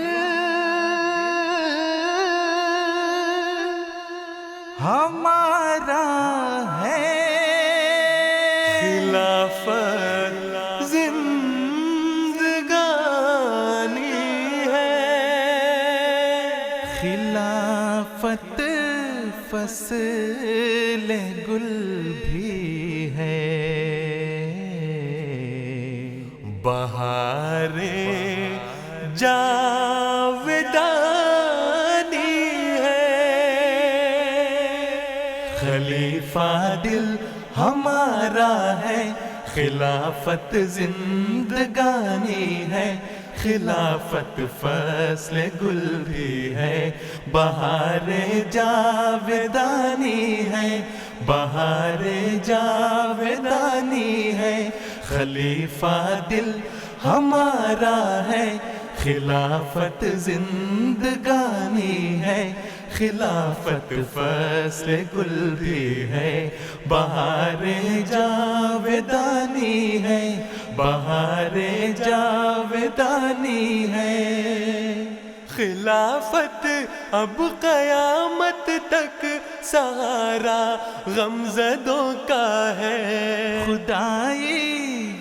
ہمارا ہے خلافت زندگانی ہے، خلافت فصل گل بھی ہے، بہار جاودانی ہے، خلیفہ دل ہمارا ہے خلافت زندگانی ہے، خلافت فصل گل بھی ہے، بہار جاودانی ہے، بہار جاودانی ہے، خلیفہ دل ہمارا ہے خلافت زندگانی ہے، خلافت فصل گل بھی ہے، بہار جاودانی ہے، بہار جاودانی ہے، خلافت اب قیامت تک سہارا غمزدوں کا ہے، خدائی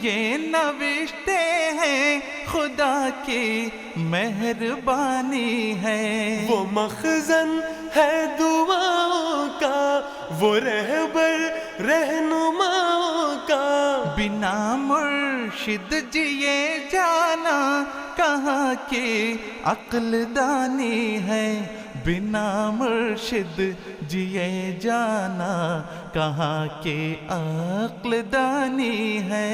یہ نوشتے ہیں خدا کی مہربانی ہے، وہ مخزن ہے دعاؤں کا، وہ رہبر رہنماؤں کا، بنا مرشد جیے جانا کہاں کی عقل دانی ہے، بنا مرشد جیے جانا کہاں کی عقل دانی ہے،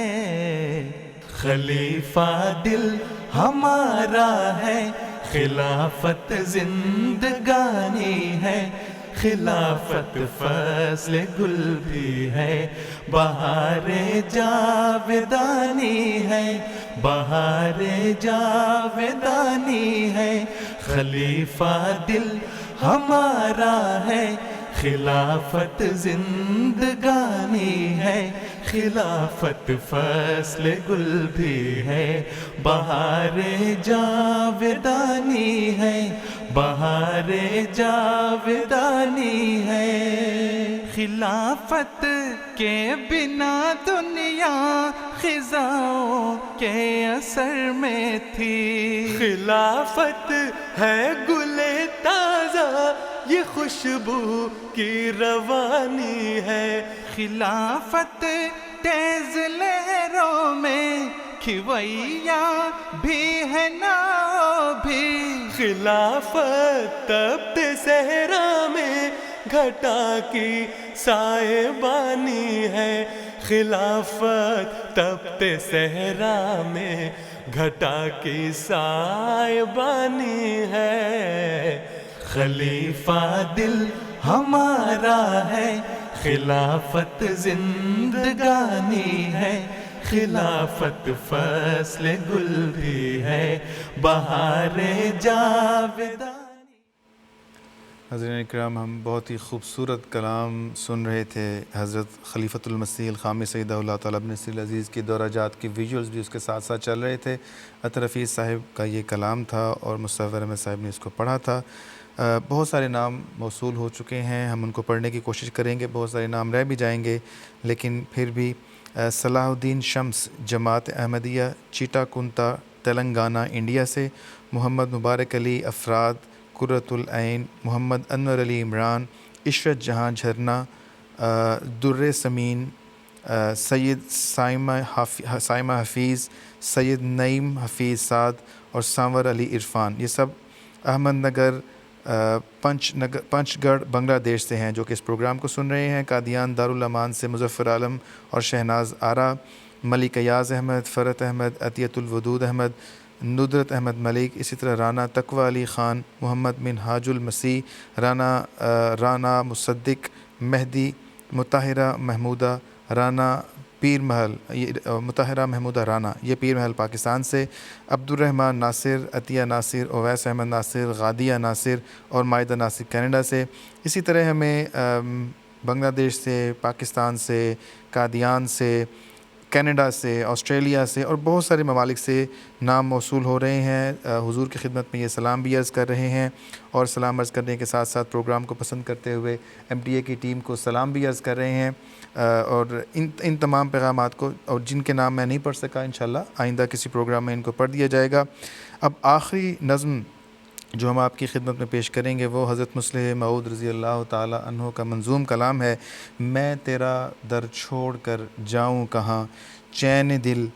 خلیفہ دل ہمارا ہے خلافت زندگانی ہے، خلافت فصل گل بھی ہے، بہار جاودانی ہے، بہار جاودانی ہے، خلیفہ دل ہمارا ہے خلافت زندگانی ہے، خلافت فصل گل بھی ہے، بہار جاودانی ہے، بہار جاودانی ہے، خلافت کے بنا دنیا خزاؤں کے اثر میں تھی، خلافت ہے گل تازہ یہ خوشبو کی روانی ہے، خلافت تیز لہروں میں کھویا بھی ہے ناؤ بھی، خلافت تپت صحرا میں گھٹا کی سائے بانی ہے، خلافت تپت صحرا میں گھٹا کی سائے بانی ہے، خلیفہ دل ہمارا ہے خلافت زندگانی ہے، خلافت فصل گل بھی ہے، بہار جاودانی۔ حضرین اکرام، ہم بہت ہی خوبصورت کلام سن رہے تھے حضرت خلیفۃ المسیح الخامس سیدہ اللہ تعالیٰ ابن نصیر العزیز کی دورجات کی ویژولز بھی اس کے ساتھ ساتھ چل رہے تھے۔ اطہر حفیظ صاحب کا یہ کلام تھا اور مصور احمد صاحب نے اس کو پڑھا تھا۔ بہت سارے نام موصول ہو چکے ہیں، ہم ان کو پڑھنے کی کوشش کریں گے، بہت سارے نام رہ بھی جائیں گے، لیکن پھر بھی صلاح الدین شمس جماعت احمدیہ چیٹا کنتا تلنگانہ انڈیا سے، محمد مبارک علی افراد قرۃ العین، محمد انور علی عمران، عشرت جہاں جھرنا، در سمین، سید سائمہ حفیظ، سید نعیم حفیظ سعد اور سانور علی عرفان، یہ سب احمد نگر پنچ گڑھ بنگلہ دیش سے ہیں جو کہ اس پروگرام کو سن رہے ہیں۔ قادیان دارالامان سے مظفر عالم اور شہناز آرا، ملک ایاز احمد، فرت احمد، عطیت الودود احمد، ندرت احمد ملک، اسی طرح رانا تقوی علی خان، محمد منہاج المسیح، رانا مصدق مہدی، مطہرہ محمودہ رانا پیر محل، مطہرہ محمودہ رانا، یہ پیر محل پاکستان سے، عبدالرحمن ناصر، عطیہ ناصر، اویس احمد ناصر، غادیہ ناصر اور مائدہ ناصر کینیڈا سے۔ اسی طرح ہمیں بنگلہ دیش سے، پاکستان سے، قادیان سے، کینیڈا سے، آسٹریلیا سے اور بہت سارے ممالک سے نام موصول ہو رہے ہیں۔ حضور کی خدمت میں یہ سلام بھی عرض کر رہے ہیں، اور سلام عرض کرنے کے ساتھ ساتھ پروگرام کو پسند کرتے ہوئے MTA کی ٹیم کو سلام بھی عرض کر رہے ہیں، اور ان تمام پیغامات کو، اور جن کے نام میں نہیں پڑھ سکا، انشاءاللہ آئندہ کسی پروگرام میں ان کو پڑھ دیا جائے گا۔ اب آخری نظم جو ہم آپ کی خدمت میں پیش کریں گے وہ حضرت مسلح موعود رضی اللہ تعالی عنہ کا منظوم کلام ہے۔ میں تیرا در چھوڑ کر جاؤں کہاں، چین دل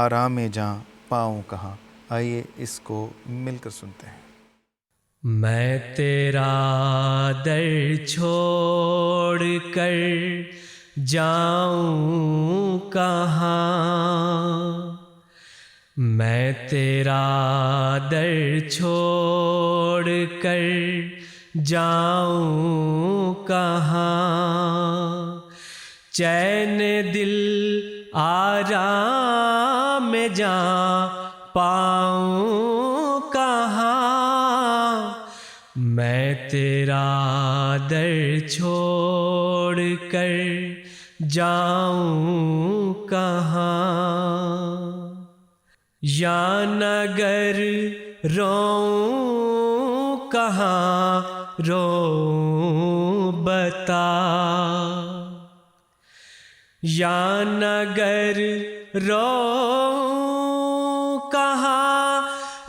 آرام جاں پاؤں کہاں۔ آئیے اس کو مل کر سنتے ہیں۔ میں تیرا در چھوڑ کر جاؤں کہاں، میں تیرا در چھوڑ کر جاؤں کہاں، چین دل آرام جاں پاؤں کہاں، میں تیرا در چھوڑ کر جاؤں کہاں، یا نگر روؤں کہاں روؤں بتا، یا نگر روؤں کہاں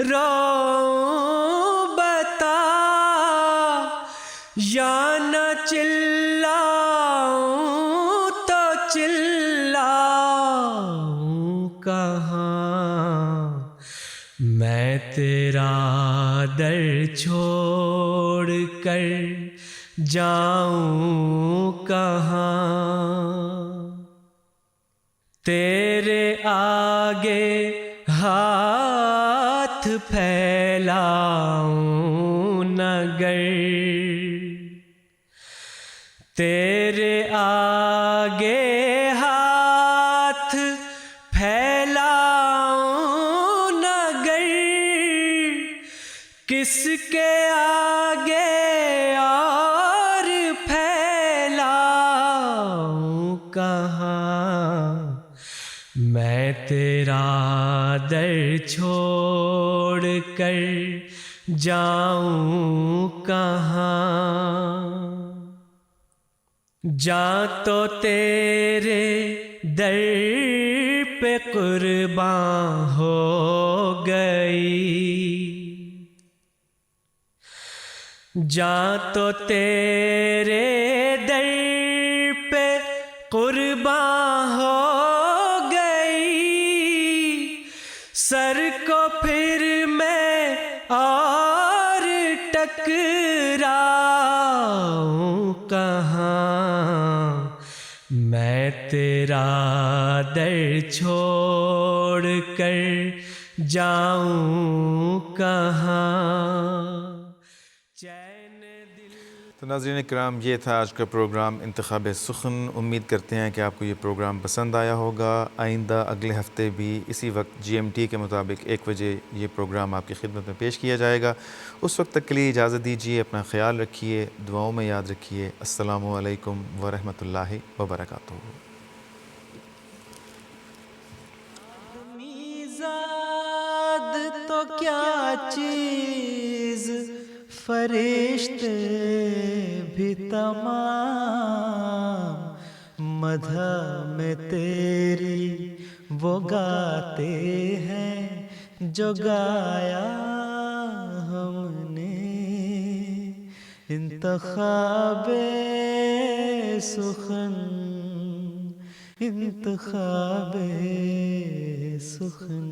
روؤں بتا، یا نہ چلاؤں تو چلاؤں کہاں، میں تیرا در چھوڑ کر جاؤں کہاں، تیرے آگے ہاتھ پھیلاؤں نگر، تیرے آگے ہاتھ پھیلاؤں نگر، کس کے آگے اور پھیلاؤں کہاں، میں تیرا در چھوڑ کر جاؤں کہاں، جاں تو تیرے در پہ قرباں ہو گئی، جاں تو تیرے در پہ قرباں ہو گئی، سر کو پھر میں اور ٹکراؤں کہاں، میں تیرا در چھوڑ کر جاؤں کہاں۔ تو ناظرین کرام، یہ تھا آج کا پروگرام انتخاب سخن۔ امید کرتے ہیں کہ آپ کو یہ پروگرام پسند آیا ہوگا۔ آئندہ اگلے ہفتے بھی اسی وقت GMT کے مطابق 1 بجے یہ پروگرام آپ کی خدمت میں پیش کیا جائے گا۔ اس وقت تک کے لیے اجازت دیجیے، اپنا خیال رکھیے، دعاؤں میں یاد رکھیے۔ السلام علیکم ورحمۃ اللہ وبرکاتہ۔ تو کیا چیز، فرشتے بھی تمام مدح میں تیری وہ گاتے ہیں جو گایا ہم نے۔ انتخاب سخن، انتخاب سخن۔